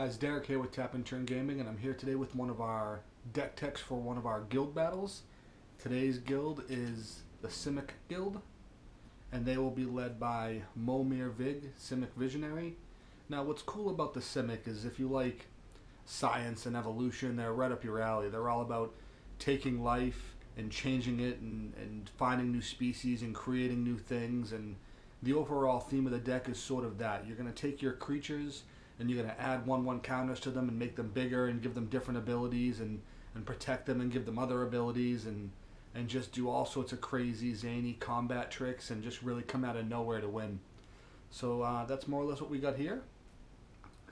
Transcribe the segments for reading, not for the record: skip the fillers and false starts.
guys, Derek here with Tap and Turn Gaming, and I'm here today with one of our deck techs for one of our guild battles. Today's guild is the Simic Guild, and they will be led by Momir Vig, Simic Visionary. Now what's cool about the Simic is if you like science and evolution, they're right up your alley. They're all about taking life and changing it and finding new species and creating new things, and the overall theme of the deck is sort of that. You're going to take your creatures and you're going to add 1/1 counters to them and make them bigger and give them different abilities and protect them and give them other abilities and just do all sorts of crazy zany combat tricks and just really come out of nowhere to win. So that's more or less what we got here.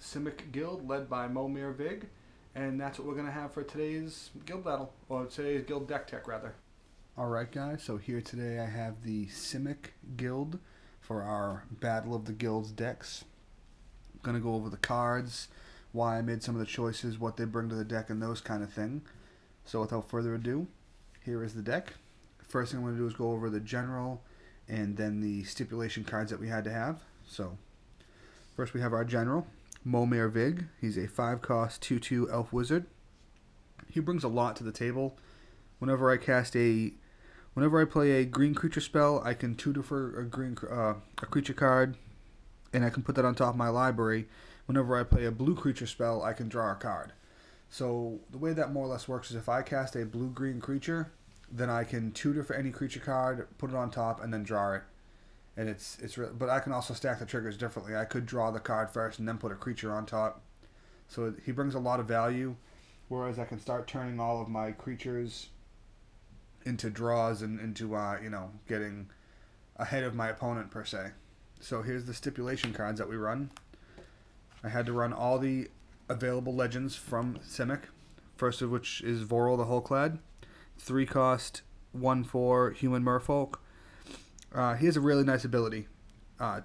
Simic Guild led by Momir Vig, and that's what we're going to have for today's guild battle, or today's guild deck tech rather. Alright guys, so here today I have the Simic Guild for our Battle of the Guilds decks. I'm going to go over the cards, why I made some of the choices, what they bring to the deck, and those kind of thing. So without further ado, here is the deck. First thing I'm going to do is go over the general and then the stipulation cards that we had to have. So first we have our general, Momir Vig. He's a 5-cost 2/2 elf wizard. He brings a lot to the table. Whenever I play a green creature spell, I can tutor for a creature card, and I can put that on top of my library. Whenever I play a blue creature spell, I can draw a card. So the way that more or less works is if I cast a blue-green creature, then I can tutor for any creature card, put it on top, and then draw it. And but I can also stack the triggers differently. I could draw the card first and then put a creature on top. So he brings a lot of value, whereas I can start turning all of my creatures into draws and into getting ahead of my opponent per se. So here's the stipulation cards that we run. I had to run all the available legends from Simic. First of which is Vorel the Clade, 3-cost 1/4 human merfolk. He has a really nice ability.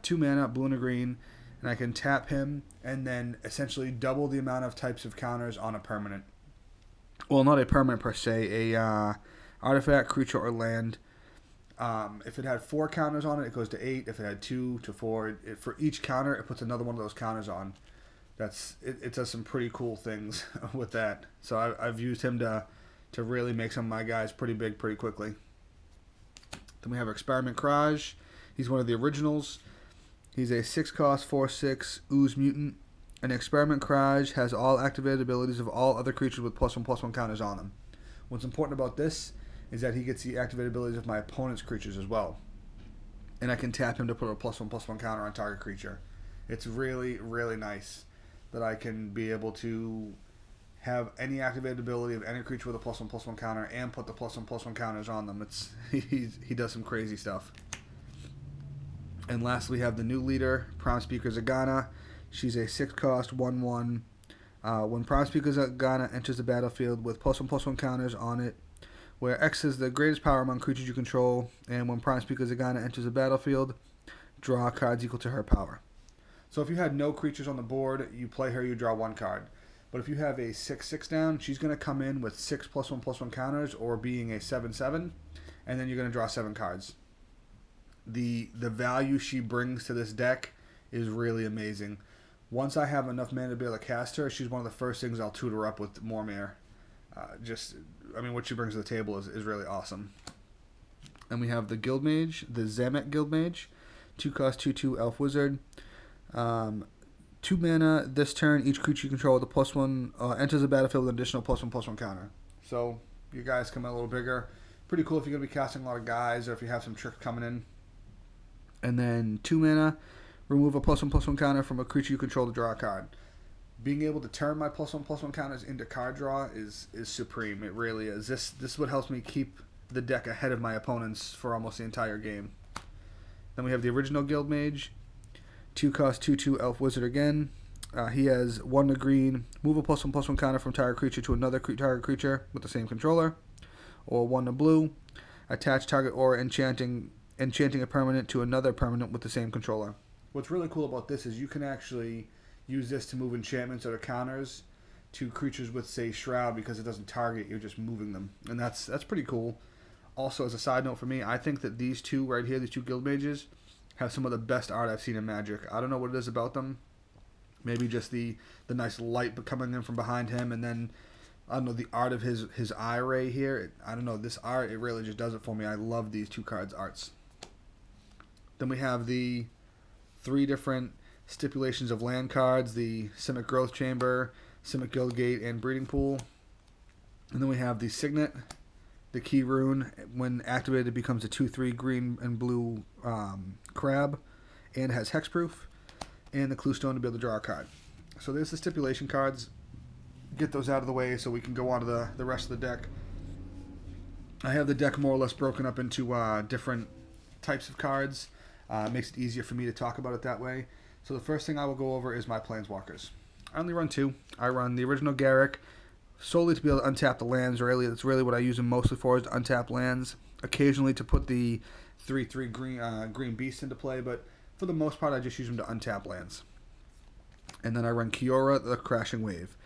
2 mana, blue and a green, and I can tap him and then essentially double the amount of types of counters on a permanent. Well, not a permanent per se, a artifact, creature, or land. If it had 4 counters on it, it goes to 8. If it had 2 to 4, for each counter, it puts another one of those counters on. It does some pretty cool things with that. So I've used him to really make some of my guys pretty big pretty quickly. Then we have Experiment Kraj. He's one of the originals. He's a 6-cost 4/6 ooze mutant. And Experiment Kraj has all activated abilities of all other creatures with +1/+1 counters on them. What's important about this is that he gets the activated abilities of my opponent's creatures as well. And I can tap him to put a +1/+1 counter on target creature. It's really, really nice that I can be able to have any activated ability of any creature with a +1/+1 counter and put the +1/+1 counters on them. He does some crazy stuff. And lastly, we have the new leader, Prime Speaker Zegana. She's a 6-cost 1/1. When Prime Speaker Zegana enters the battlefield with +1/+1 counters on it, where X is the greatest power among creatures you control, and when Prime Speaker Zegana enters the battlefield, draw cards equal to her power. So if you had no creatures on the board, you play her, you draw 1 card. But if you have a 6/6 down, she's going to come in with 6 +1/+1 counters, or being a 7/7, and then you're going to draw 7 cards. The value she brings to this deck is really amazing. Once I have enough mana to be able to cast her, she's one of the first things I'll tutor up with Momir. What she brings to the table is really awesome. And we have the Guildmage, the Zameck Guildmage, 2-cost 2/2 elf wizard. 2 mana this turn. Each creature you control with a +1 enters the battlefield with an additional +1/+1 counter. So your guys come out a little bigger. Pretty cool if you're going to be casting a lot of guys or if you have some tricks coming in. And then 2 mana, remove a +1/+1 counter from a creature you control to draw a card. Being able to turn my +1/+1 counters into card draw is supreme. It really is. This is what helps me keep the deck ahead of my opponents for almost the entire game. Then we have the original Guildmage, 2-cost 2/2 elf wizard again. He has 1 green, move a +1/+1 counter from target creature to another target creature with the same controller, or 1 blue, attach target aura enchanting a permanent to another permanent with the same controller. What's really cool about this is you can actually use this to move enchantments or counters to creatures with, say, Shroud, because it doesn't target, you're just moving them. And that's pretty cool. Also, as a side note for me, I think that these two right here, these 2 Guild Mages, have some of the best art I've seen in Magic. I don't know what it is about them, Maybe just the nice light coming in from behind him, and then I don't know, the art of his eye ray here. I don't know, this art, it really just does it for me. I love these 2 cards arts. Then we have the 3 different stipulations of land cards, the Simic Growth Chamber, Simic Guildgate, and Breeding Pool. And then we have the Signet, the Key Rune. When activated, it becomes a 2/3 green and blue crab, and has hexproof, and the Clue Stone to be able to draw a card. So there's the stipulation cards. Get those out of the way so we can go on to the rest of the deck. I have the deck more or less broken up into different types of cards. It makes it easier for me to talk about it that way. So the first thing I will go over is my Planeswalkers. I only run 2. I run the original Garrick solely to be able to untap the lands. Really, that's really what I use them mostly for, is to untap lands. Occasionally to put the 3/3 green beast into play, but for the most part I just use them to untap lands. And then I run Kiora, the Crashing Wave.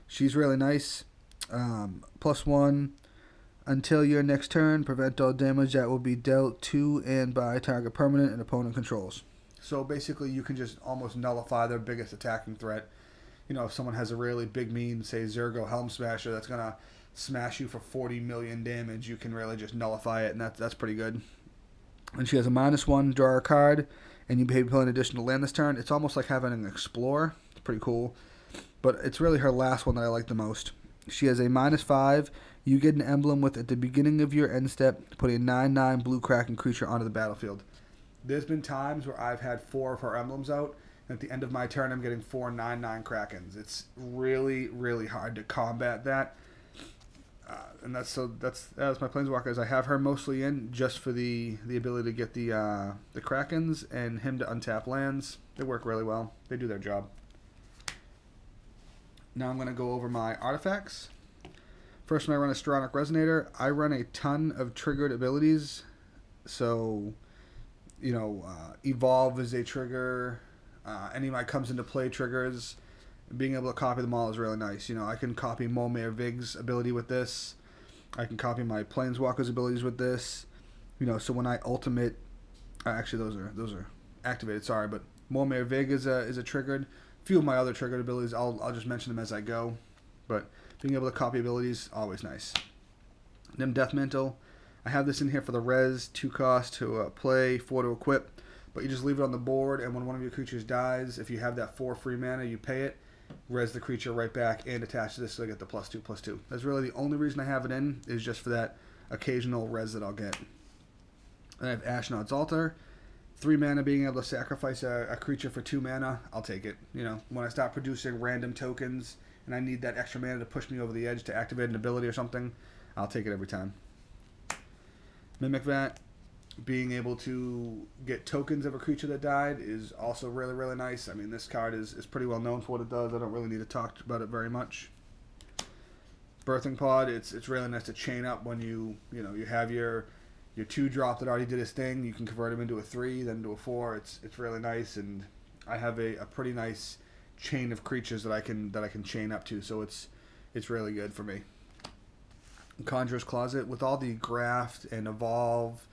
She's really nice. +1 until your next turn. Prevent all damage that will be dealt to and by target permanent and opponent controls. So basically you can just almost nullify their biggest attacking threat. You know, if someone has a really big mean, say Zergo Helm Smasher, that's going to smash you for 40 million damage, you can really just nullify it, and that's pretty good. And she has a -1, draw a card, and you may play an additional land this turn. It's almost like having an Explorer. It's pretty cool. But it's really her last one that I like the most. She has a -5. You get an emblem with, at the beginning of your end step, put a 9/9 blue Kraken creature onto the battlefield. There's been times where I've had 4 of her emblems out, and at the end of my turn I'm getting 4 9/9 Krakens. It's really, really hard to combat that. And that's my Planeswalkers. I have her mostly in just for the ability to get the Krakens and him to untap lands. They work really well. They do their job. Now I'm going to go over my artifacts. First one, I run a Stronic Resonator. I run a ton of triggered abilities. So, you know, Evolve is a trigger. Any of my comes into play triggers. Being able to copy them all is really nice. You know, I can copy Molmare Vig's ability with this. I can copy my Planeswalker's abilities with this. You know, so when I ultimate, actually those are activated. Sorry, but Molmare Vig is a triggered. A few of my other triggered abilities, I'll just mention them as I go. But being able to copy abilities, always nice. Nim Death Mantle. I have this in here for the res, 2 cost to play, 4 to equip. But you just leave it on the board, and when one of your creatures dies, if you have that 4 free mana, you pay it, res the creature right back, and attach to this so I get the +2/+2. That's really the only reason I have it in, is just for that occasional res that I'll get. And I have Ashnod's Altar. 3 mana, being able to sacrifice a creature for 2 mana, I'll take it. You know, when I start producing random tokens, and I need that extra mana to push me over the edge to activate an ability or something, I'll take it every time. Mimic Vat. Being able to get tokens of a creature that died is also really, really nice. I mean, this card is pretty well known for what it does. I don't really need to talk about it very much. Birthing Pod, it's really nice to chain up when you have your 2-drop that already did its thing. You can convert them into a 3, then into a 4. It's really nice, and I have a pretty nice chain of creatures that I can chain up to, so it's really good for me. Conjurer's Closet, with all the graft and evolve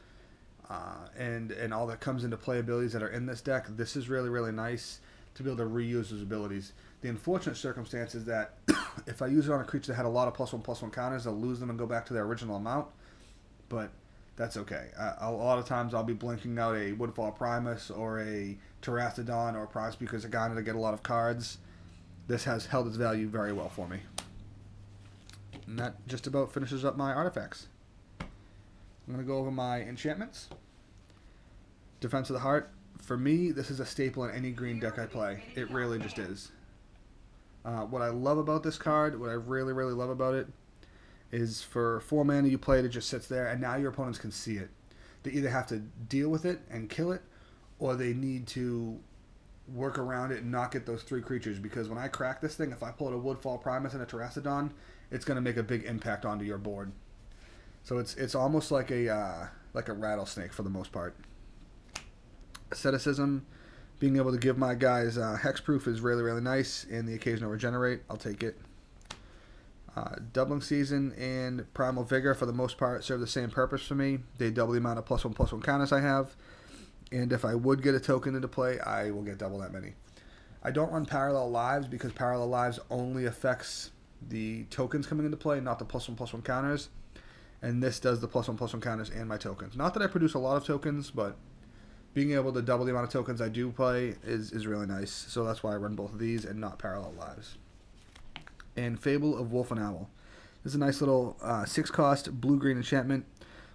and all that comes into play abilities that are in this deck, this is really, really nice to be able to reuse those abilities. The unfortunate circumstance is that if I use it on a creature that had a lot of +1/+1 counters, I'll lose them and go back to their original amount, but that's okay. A lot of times I'll be blinking out a Woodfall Primus or a Terastodon or a Primus because Zegana to get a lot of cards. This has held its value very well for me. And that just about finishes up my artifacts. I'm going to go over my enchantments. Defense of the Heart. For me, this is a staple in any green deck I play. It really just is. What I love about this card, what I really, really love about it, is for 4 mana you play it, it just sits there, and now your opponents can see it. They either have to deal with it and kill it, or they need to work around it and not get those 3 creatures, because when I crack this thing, if I pull out a Woodfall Primus and a Terastodon, it's going to make a big impact onto your board. So it's almost like a rattlesnake for the most part. Asceticism, being able to give my guys hexproof is really, really nice, and the occasional regenerate, I'll take it. Doubling Season and Primal Vigor, for the most part, serve the same purpose for me. They double the amount of +1/+1 counters I have, and if I would get a token into play, I will get double that many. I don't run Parallel Lives because Parallel Lives only affects the tokens coming into play, not the +1/+1 counters. And this does the +1/+1 counters and my tokens. Not that I produce a lot of tokens, but being able to double the amount of tokens I do play is really nice. So that's why I run both of these and not Parallel Lives. And Fable of Wolf and Owl. This is a nice little 6-cost blue-green enchantment.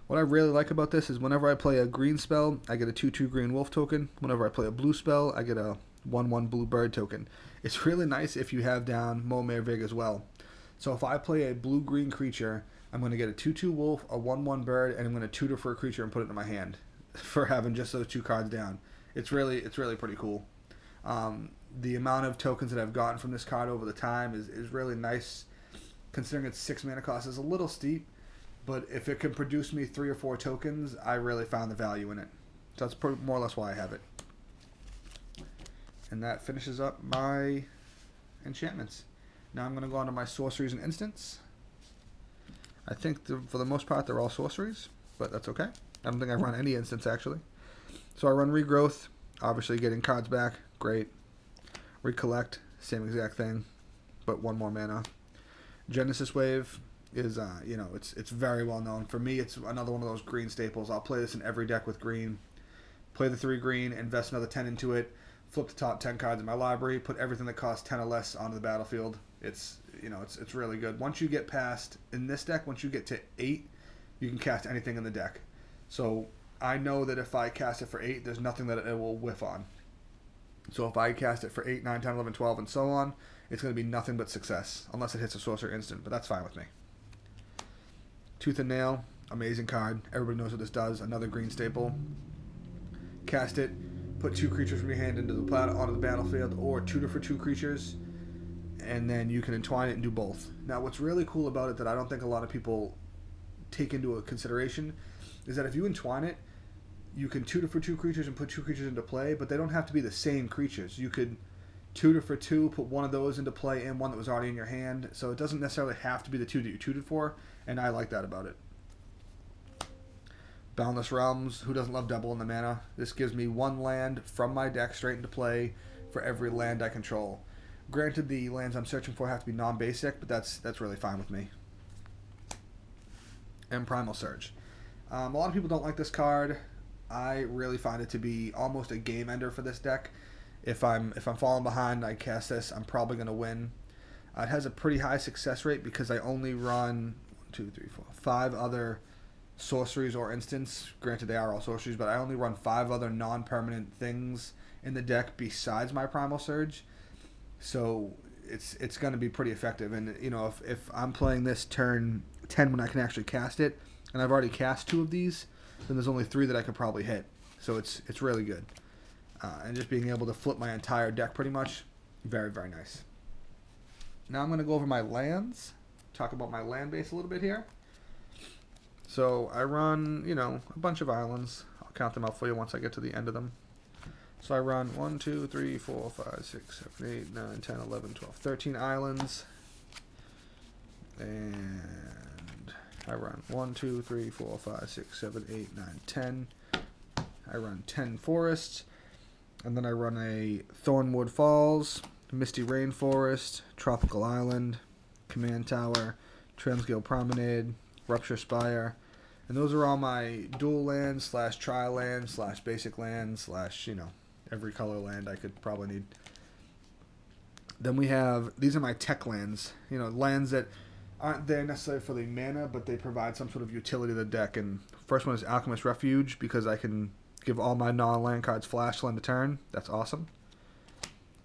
What I really like about this is whenever I play a green spell, I get a 2/2 green wolf token. Whenever I play a blue spell, I get a 1/1 blue bird token. It's really nice if you have down Momir Vig as well. So if I play a blue-green creature, I'm going to get a 2/2 wolf, a 1/1 bird, and I'm going to tutor for a creature and put it in my hand for having just those 2 cards down. It's really pretty cool. The amount of tokens that I've gotten from this card over the time is really nice. Considering its 6 mana cost is a little steep, but if it can produce me 3 or 4 tokens, I really found the value in it. So that's more or less why I have it. And that finishes up my enchantments. Now I'm going to go on to my sorceries and instants. I think for the most part they're all sorceries, but that's okay. I don't think I run any instants actually. So I run Regrowth, obviously getting cards back, great. Recollect, same exact thing, but 1 more mana. Genesis Wave is, you know, it's very well known. For me, it's another one of those green staples. I'll play this in every deck with green. Play the 3 green, invest another 10 into it, flip the top 10 cards in my library, put everything that costs 10 or less onto the battlefield. It's, you know, it's really good. Once you get past, in this deck, once you get to 8, you can cast anything in the deck. So I know that if I cast it for 8, there's nothing that it will whiff on. So if I cast it for 8, 9, 10, 11, 12, and so on, it's going to be nothing but success, unless it hits a sorcerer instant, but that's fine with me. Tooth and Nail, amazing card. Everybody knows what this does. Another green staple. Cast it, put 2 creatures from your hand into onto the battlefield, or tutor for 2 creatures, and then you can entwine it and do both. Now, what's really cool about it that I don't think a lot of people take into consideration is that if you entwine it, you can tutor for 2 creatures and put 2 creatures into play, but they don't have to be the same creatures. You could tutor for 2, put one of those into play and one that was already in your hand, so it doesn't necessarily have to be the 2 that you tutored for, and I like that about it. Boundless Realms, who doesn't love doubling the mana? This gives me 1 land from my deck straight into play for every land I control. Granted, the lands I'm searching for have to be non-basic, but that's really fine with me. And Primal Surge. A lot of people don't like this card. I really find it to be almost a game ender for this deck. If I'm falling behind, I cast this, I'm probably going to win. It has a pretty high success rate because I only run 5 other sorceries or instants. Granted, they are all sorceries, but I only run 5 other non-permanent things in the deck besides my Primal Surge. So it's going to be pretty effective. And you know, if I'm playing this turn 10 when I can actually cast it, and I've already cast 2 of these, then there's only 3 that I could probably hit. So it's really good. And just being able to flip my entire deck pretty much, very, very nice. Now I'm going to go over my lands, talk about my land base a little bit here. So I run, you know, a bunch of islands. I'll count them out for you once I get to the end of them. So I run 1, 2, 3, 4, 5, 6, 7, 8, 9, 10, 11, 12, 13 islands. And I run 1, 2, 3, 4, 5, 6, 7, 8, 9, 10. I run 10 forests. And then I run a Thornwood Falls, Misty Rainforest, Tropical Island, Command Tower, Transguild Promenade, Rupture Spire. And those are all my dual lands / trial lands / basic lands / you know, every color land I could probably need. Then we have, these are my tech lands, you know, lands that aren't there necessarily for the mana, but they provide some sort of utility to the deck. And first one is Alchemist Refuge, because I can give all my non-land cards flash land a turn. That's awesome.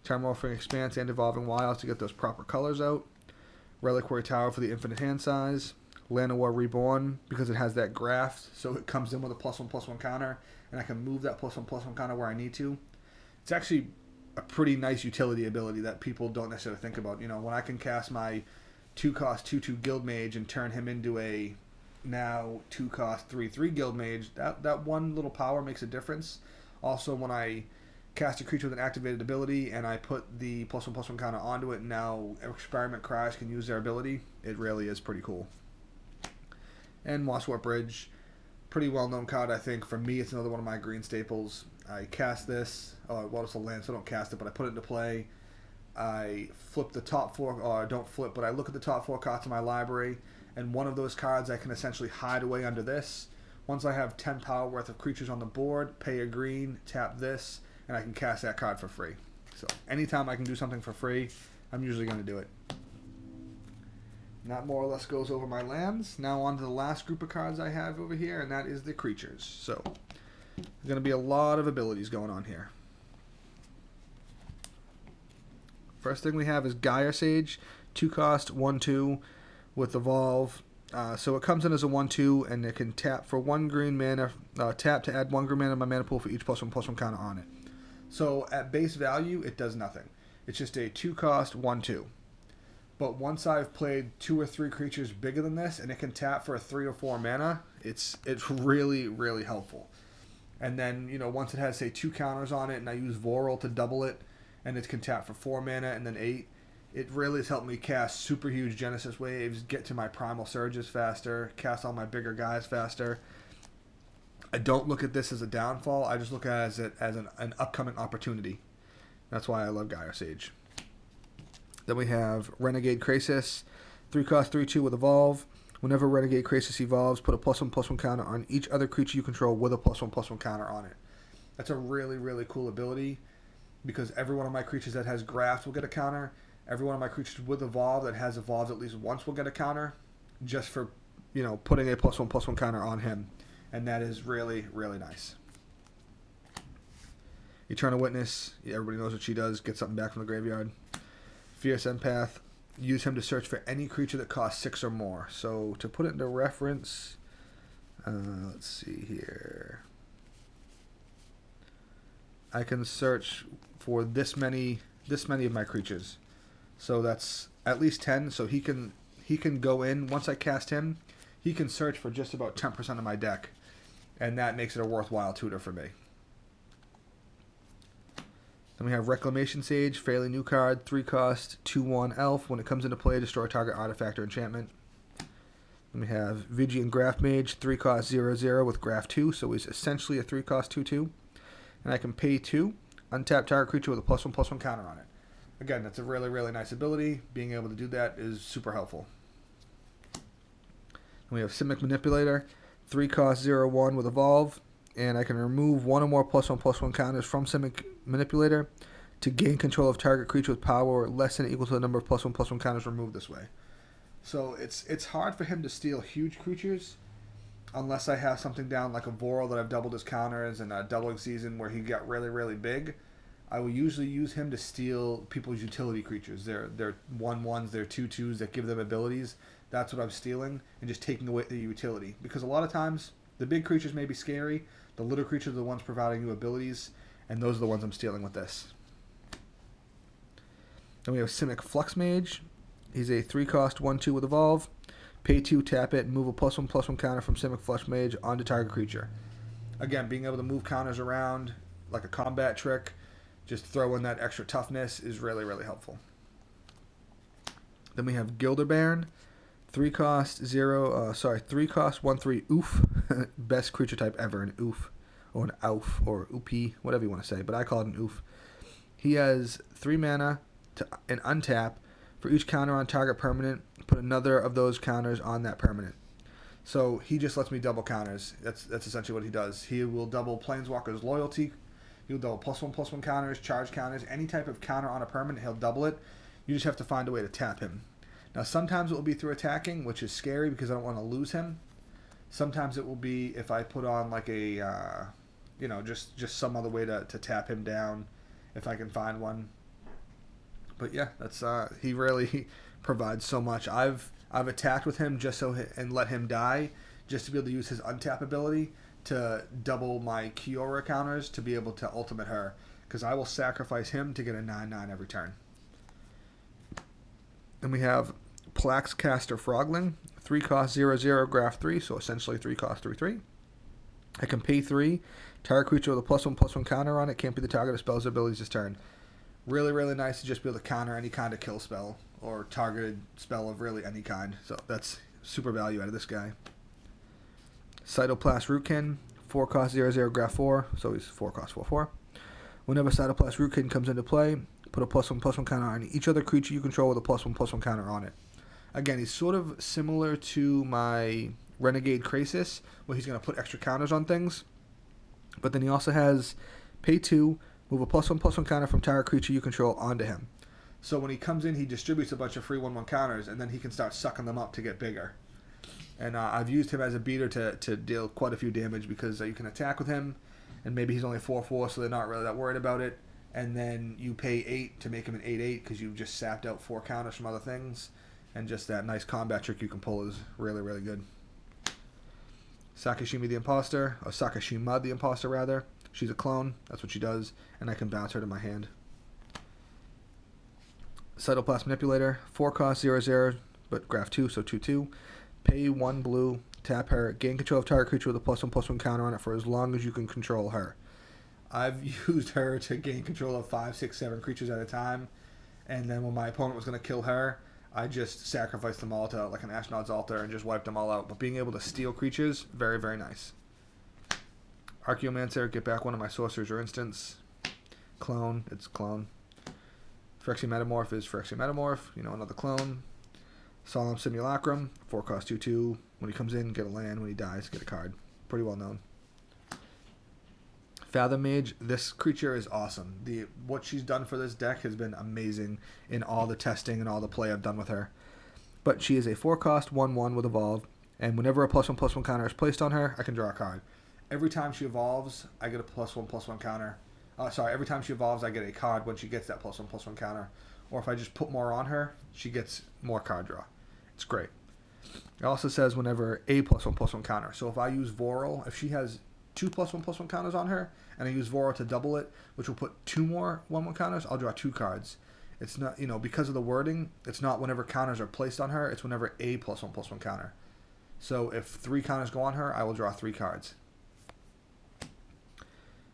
Terramorphing Expanse and Evolving Wilds to get those proper colors out. Reliquary Tower for the infinite hand size. Llanowar Reborn, because it has that graft, so it comes in with a +1/+1 counter, and I can move that +1/+1 counter where I need to. It's actually a pretty nice utility ability that people don't necessarily think about. You know, when I can cast my 2-cost 2/2 Guildmage and turn him into a now 2-cost 3/3 Guildmage, that one little power makes a difference. Also, when I cast a creature with an activated ability and I put the +1/+1 counter onto it, and now Experiment Kraj can use their ability, it really is pretty cool. And Mosswort Bridge, pretty well-known card, I think. For me, it's another one of my green staples. I cast this. Oh, well, it's a land, so I don't cast it, but I put it into play. I flip the top 4, or don't flip, but I look at the top 4 cards in my library, and one of those cards I can essentially hide away under this. Once I have 10 power worth of creatures on the board, pay a green, tap this, and I can cast that card for free. So anytime I can do something for free, I'm usually going to do it. And that more or less goes over my lands. Now on to the last group of cards I have over here, and that is the creatures. So there's going to be a lot of abilities going on here. First thing we have is Gyre Sage, 2-cost, 1/2 with Evolve. So it comes in as a 1/2, and it can tap for 1 green mana, tap to add 1 green mana to my mana pool for each +1/+1 counter on it. So at base value, it does nothing. It's just a 2-cost, 1/2. But once I've played 2 or 3 creatures bigger than this, and it can tap for a 3 or 4 mana, it's really, really helpful. And then, you know, once it has, say, 2 counters on it, and I use Vorel to double it, and it can tap for 4 mana and then 8, it really has helped me cast super huge Genesis waves, get to my Primal Surges faster, cast all my bigger guys faster. I don't look at this as a downfall. I just look at it as an upcoming opportunity. That's why I love Gyre Sage. Then we have Renegade Krasis, 3-cost, 3/2 with Evolve. Whenever Renegade Krasis evolves, put a +1/+1 counter on each other creature you control with a +1/+1 counter on it. That's a really, really cool ability, because every one of my creatures that has Graft will get a counter. Every one of my creatures with Evolve that has evolved at least once will get a counter, just for, you know, putting a +1/+1 counter on him. And that is really, really nice. Eternal Witness, everybody knows what she does, get something back from the graveyard. Fierce Empath, use him to search for any creature that costs 6 or more. So to put it into reference, let's see here. I can search for this many of my creatures. So that's at least 10. So he can go in, once I cast him, he can search for just about 10% of my deck. And that makes it a worthwhile tutor for me. Then we have Reclamation Sage, fairly new card, 3-cost, 2/1 elf. When it comes into play, destroy target artifact or enchantment. Then we have Vigean Graftmage, 3-cost, 0/0 with Graft 2, so he's essentially a 3-cost, 2/2. And I can pay 2, untap target creature with a +1/+1 counter on it. Again, that's a really, really nice ability. Being able to do that is super helpful. Then we have Simic Manipulator, 3-cost, 0/1 with Evolve. And I can remove 1 or more +1/+1 counters from Simic Manipulator to gain control of target creature with power less than or equal to the number of +1/+1 counters removed this way. So it's hard for him to steal huge creatures unless I have something down like a Vorel that I've doubled his counters and a doubling season where he got really, really big. I will usually use him to steal people's utility creatures. They're 1/1s, they're 2/2s that give them abilities. That's what I'm stealing, and just taking away the utility. Because a lot of times, the big creatures may be scary, the little creatures are the ones providing you abilities, and those are the ones I'm stealing with this. Then we have Simic Fluxmage. He's a 3-cost, 1/2 with Evolve. Pay 2, tap it, and move a +1/+1 counter from Simic Fluxmage onto target creature. Again, being able to move counters around like a combat trick, just throw in that extra toughness is really, really helpful. Then we have Gilder Bairn. 3-cost, 1/3 oof. Best creature type ever, an oof. Or an ouf, or oopie, whatever you want to say, but I call it an oof. He has 3 mana to an untap. For each counter on target permanent, put another of those counters on that permanent. So he just lets me double counters. That's essentially what he does. He will double Planeswalker's loyalty. He'll double +1/+1 counters, charge counters, any type of counter on a permanent, he'll double it. You just have to find a way to tap him. Now, sometimes it will be through attacking, which is scary because I don't want to lose him. Sometimes it will be if I put on like a, you know, just some other way to tap him down, if I can find one. But yeah, that's he really provides so much. I've attacked with him just so and let him die, just to be able to use his untap ability to double my Kiora counters to be able to ultimate her, because I will sacrifice him to get a 9/9 every turn. Then we have Plaxcaster Frogling, 3-cost, 0/0, Graft 3, so essentially 3-cost, 3/3. I can pay 3, target creature with a +1/+1 counter on it, can't be the target of spells or abilities this turn. Really, really nice to just be able to counter any kind of kill spell or targeted spell of really any kind. So that's super value out of this guy. Cytoplast Root-Kin, 4 cost 0/0 Graft 4, so he's 4 cost 4/4. Whenever Cytoplast Root-Kin comes into play, put a +1/+1 counter on each other creature you control with a +1/+1 counter on it. Again, he's sort of similar to my Renegade Krasis, where he's going to put extra counters on things. But then he also has pay 2, move a +1/+1 counter from target creature you control onto him. So when he comes in, he distributes a bunch of free 1/1 counters, and then he can start sucking them up to get bigger. And I've used him as a beater to deal quite a few damage, because you can attack with him, and maybe he's only 4/4, so they're not really that worried about it. And then you pay 8 to make him an 8/8, because you've just sapped out 4 counters from other things. And just that nice combat trick you can pull is really, really good. Sakashima the Impostor, or Sakashima the Impostor rather. She's a clone, that's what she does, and I can bounce her to my hand. Cytoplast Manipulator, 4 cost 0/0, but Graft 2, so 2/2. Pay 1 blue, tap her, gain control of target creature with a +1/+1 counter on it for as long as you can control her. I've used her to gain control of 5, 6, 7 creatures at a time, and then when my opponent was going to kill her, I just sacrificed them all to like an Ashnod's Altar and just wiped them all out. But being able to steal creatures, very, very nice. Archaeomancer, get back one of my sorcerers or instants. Clone, it's clone. Phyrexian Metamorph is Phyrexian Metamorph, another clone. Solemn Simulacrum, 4 cost 2/2. When he comes in, get a land. When he dies, get a card. Pretty well known. Fathom Mage, this creature is awesome. What she's done for this deck has been amazing in all the testing and all the play I've done with her. But she is a 4 cost 1/1 with Evolve, and whenever a +1/+1 counter is placed on her, I can draw a card. Every time she evolves, I get a +1/+1 counter. Every time she evolves, I get a card when she gets that +1/+1 counter. Or if I just put more on her, she gets more card draw. It's great. It also says whenever a +1/+1 counter. So if I use Vorel, if she has 2 +1/+1 counters on her, and I use Vorel to double it, which will put 2 more 1/1 counters, I'll draw 2 cards. It's not, because of the wording, it's not whenever counters are placed on her, it's whenever a +1/+1 counter. So if 3 counters go on her, I will draw 3 cards.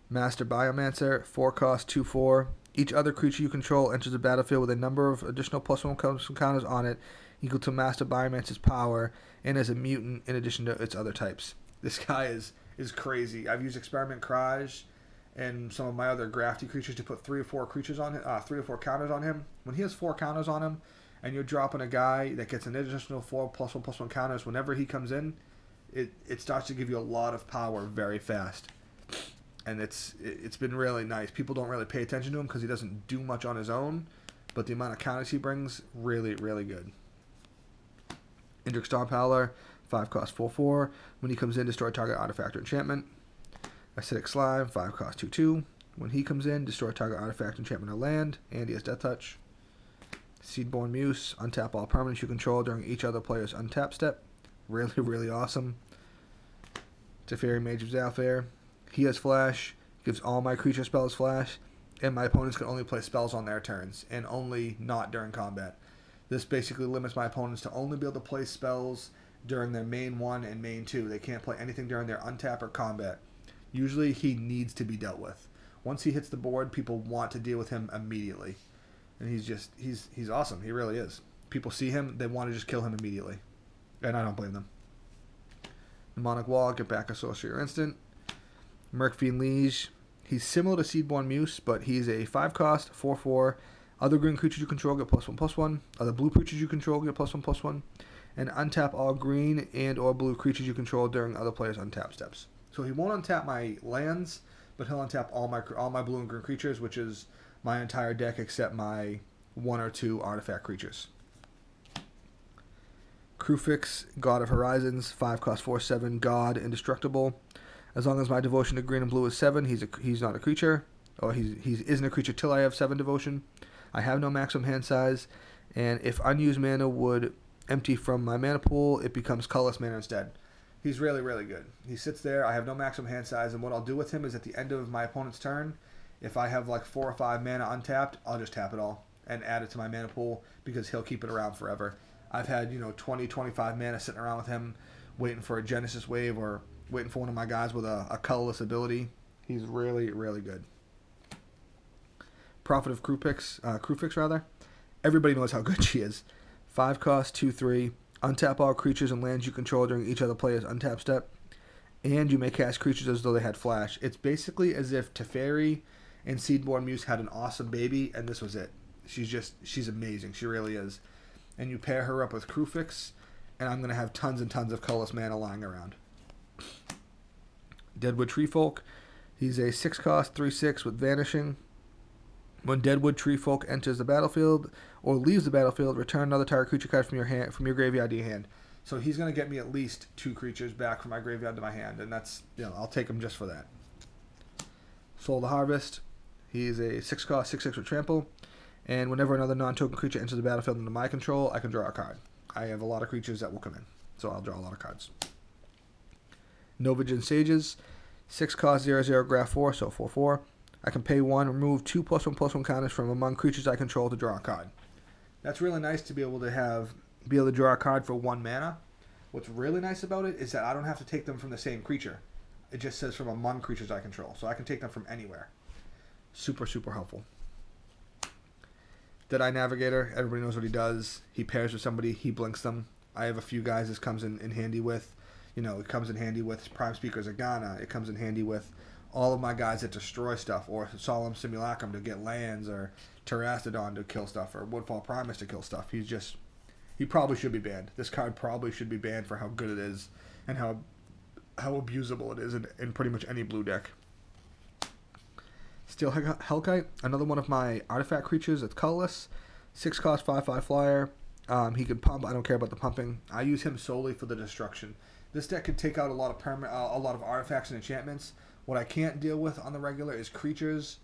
Master Biomancer, 4 cost 2/4. Each other creature you control enters the battlefield with a number of additional +1/+1 counters on it, equal to Master Biomancer's power, and as a mutant in addition to its other types. This guy is crazy. I've used Experiment Kraj and some of my other grafty creatures to put 3 or 4 creatures on him, 3 or 4 counters on him. When he has 4 counters on him, and you're dropping a guy that gets an additional 4 +1/+1 counters, whenever he comes in, it starts to give you a lot of power very fast. And it's been really nice. People don't really pay attention to him because he doesn't do much on his own, but the amount of counters he brings, really, really good. Indrik Stomphowler, 5 cost 4/4. When he comes in, destroy target artifact or enchantment. Acidic Slime, 5 cost 2/2. When he comes in, destroy target artifact, enchantment, or land, and he has Death Touch. Seedborn Muse, untap all permanents you control during each other player's untap step. Really, really awesome. Teferi, Mage of Zhalfir. He has Flash, gives all my creature spells Flash, and my opponents can only play spells on their turns, and only not during combat. This basically limits my opponents to only be able to play spells during their main 1 and main 2. They can't play anything during their untap or combat. Usually he needs to be dealt with. Once he hits the board, people want to deal with him immediately. And he's awesome. He really is. People see him, they want to just kill him immediately. And I don't blame them. Mnemonic Wall, get back a sorcery or instant. Murkfiend Liege. He's similar to Seedborn Muse, but he's a 5 cost, 4/4. Other green creatures you control get +1/+1. Other blue creatures you control get +1/+1. And untap all green and or blue creatures you control during other players' untap steps. So he won't untap my lands, but he'll untap all my blue and green creatures, which is my entire deck except my 1 or 2 artifact creatures. Kruphix, God of Horizons, 5 cost 4/7, God, indestructible. As long as my devotion to green and blue is 7, he's not a creature. Or he isn't a creature till I have 7 devotion. I have no maximum hand size, and if unused mana would empty from my mana pool, it becomes colorless mana instead. He's really, really good. He sits there, I have no maximum hand size, and what I'll do with him is at the end of my opponent's turn, if I have like 4 or 5 mana untapped, I'll just tap it all and add it to my mana pool because he'll keep it around forever. I've had 20, 25 mana sitting around with him waiting for a Genesis Wave or waiting for one of my guys with a colorless ability. He's really, really good. Prophet of Kruphix rather. Everybody knows how good she is. 5 cost, 2/3. Untap all creatures and lands you control during each other player's untap step. and you may cast creatures as though they had flash. It's basically as if Teferi and Seedborn Muse had an awesome baby, and this was it. She's amazing. She really is. And you pair her up with Kruphix, and I'm going to have tons and tons of colorless mana lying around. Deadwood Treefolk. He's a 6-cost, 3/6 with Vanishing. When Deadwood Treefolk enters the battlefield or leaves the battlefield, return another target creature card from your graveyard to your hand. So he's going to get me at least 2 creatures back from my graveyard to my hand, and that's, I'll take him just for that. Soul the Harvest. He's a 6-cost, 6/6 with Trample, and whenever another non-token creature enters the battlefield under my control, I can draw a card. I have a lot of creatures that will come in, so I'll draw a lot of cards. Novijen Sages. 6-cost, 0/0 Graft 4, so 4/4. I can pay 1, remove 2 +1/+1 counters from among creatures I control to draw a card. That's really nice to be able to draw a card for 1 mana. What's really nice about it is that I don't have to take them from the same creature. It just says from among creatures I control, so I can take them from anywhere. Super, super helpful. Deadeye Navigator, everybody knows what he does. He pairs with somebody, he blinks them. I have a few guys this comes in handy with. It comes in handy with Prime Speaker Zegana. It comes in handy with all of my guys that destroy stuff, or Solemn Simulacrum to get lands, or Terrastodon to kill stuff, or Woodfall Primus to kill stuff. He probably should be banned. This card probably should be banned for how good it is and how abusable it is in pretty much any blue deck. Steel Hellkite, another one of my artifact creatures that's colorless. 6-cost, 5/5 flyer. He can pump. I don't care about the pumping. I use him solely for the destruction. This deck can take out a lot of artifacts and enchantments. What I can't deal with on the regular is creatures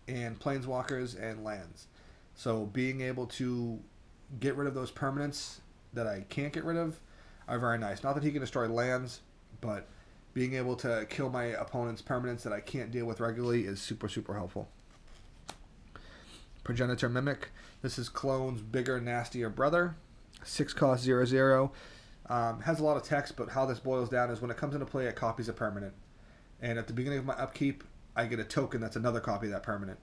and planeswalkers and lands. So being able to get rid of those permanents that I can't get rid of are very nice. Not that he can destroy lands, but being able to kill my opponent's permanents that I can't deal with regularly is super, super helpful. Progenitor Mimic. This is Clone's bigger, nastier brother. 6-cost, 0/0. Has a lot of text, but how this boils down is when it comes into play, it copies a permanent. And at the beginning of my upkeep, I get a token that's another copy of that permanent.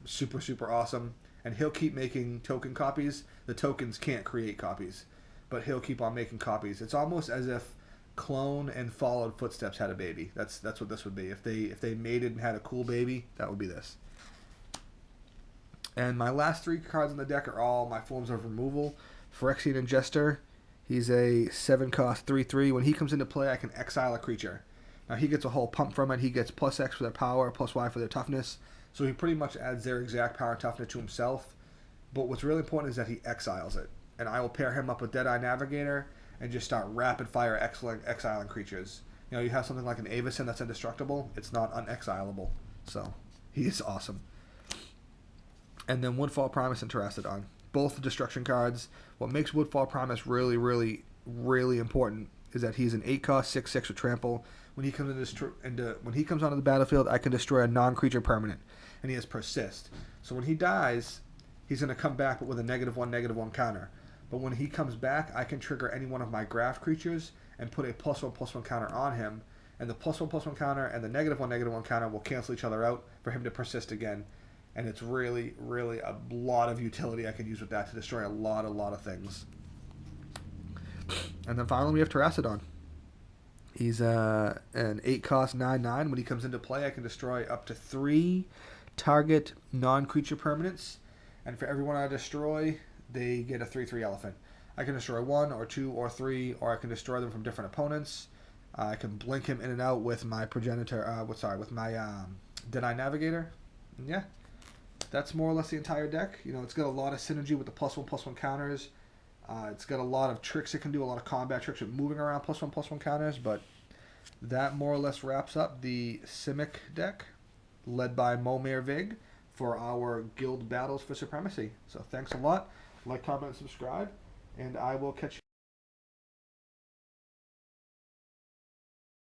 Super, super awesome. And he'll keep making token copies. The tokens can't create copies, but he'll keep on making copies. It's almost as if Clone and Followed Footsteps had a baby. That's what this would be. If they mated and had a cool baby, that would be this. And my last 3 cards in the deck are all my forms of removal. Phyrexian Jester. He's a 7-cost, 3/3. When he comes into play, I can exile a creature. Now, he gets a whole pump from it. He gets +X for their power, +Y for their toughness. So he pretty much adds their exact power and toughness to himself. But what's really important is that he exiles it. And I will pair him up with Deadeye Navigator and just start rapid-fire exiling creatures. You have something like an Avacyn that's indestructible. It's not unexilable. So he is awesome. And then Woodfall Primus and Terrastodon. Both destruction cards. What makes Woodfall Primus really, really, really important is that he's an 8-cost, 6/6 with Trample. When he comes onto the battlefield, I can destroy a non-creature permanent, and he has Persist. So when he dies, he's going to come back, but with a -1/-1 counter. But when he comes back, I can trigger any one of my Graft creatures and put a +1/+1 counter on him, and the +1/+1 counter and the -1/-1 counter will cancel each other out for him to persist again. And it's really, really a lot of utility I can use with that to destroy a lot of things. And then finally we have Terrastodon. He's an 8-cost, 9/9. When he comes into play, I can destroy up to 3 target non-creature permanents. And for everyone I destroy, they get a 3/3 elephant. I can destroy 1 or 2 or 3, or I can destroy them from different opponents. I can blink him in and out with my with my Deadeye Navigator. And yeah. That's more or less the entire deck. It's got a lot of synergy with the +1/+1 counters. It's got a lot of tricks it can do, a lot of combat tricks with moving around +1/+1 counters, but that more or less wraps up the Simic deck, led by Momir Vig, for our guild battles for supremacy. So thanks a lot. Like, comment, and subscribe, and I will catch you.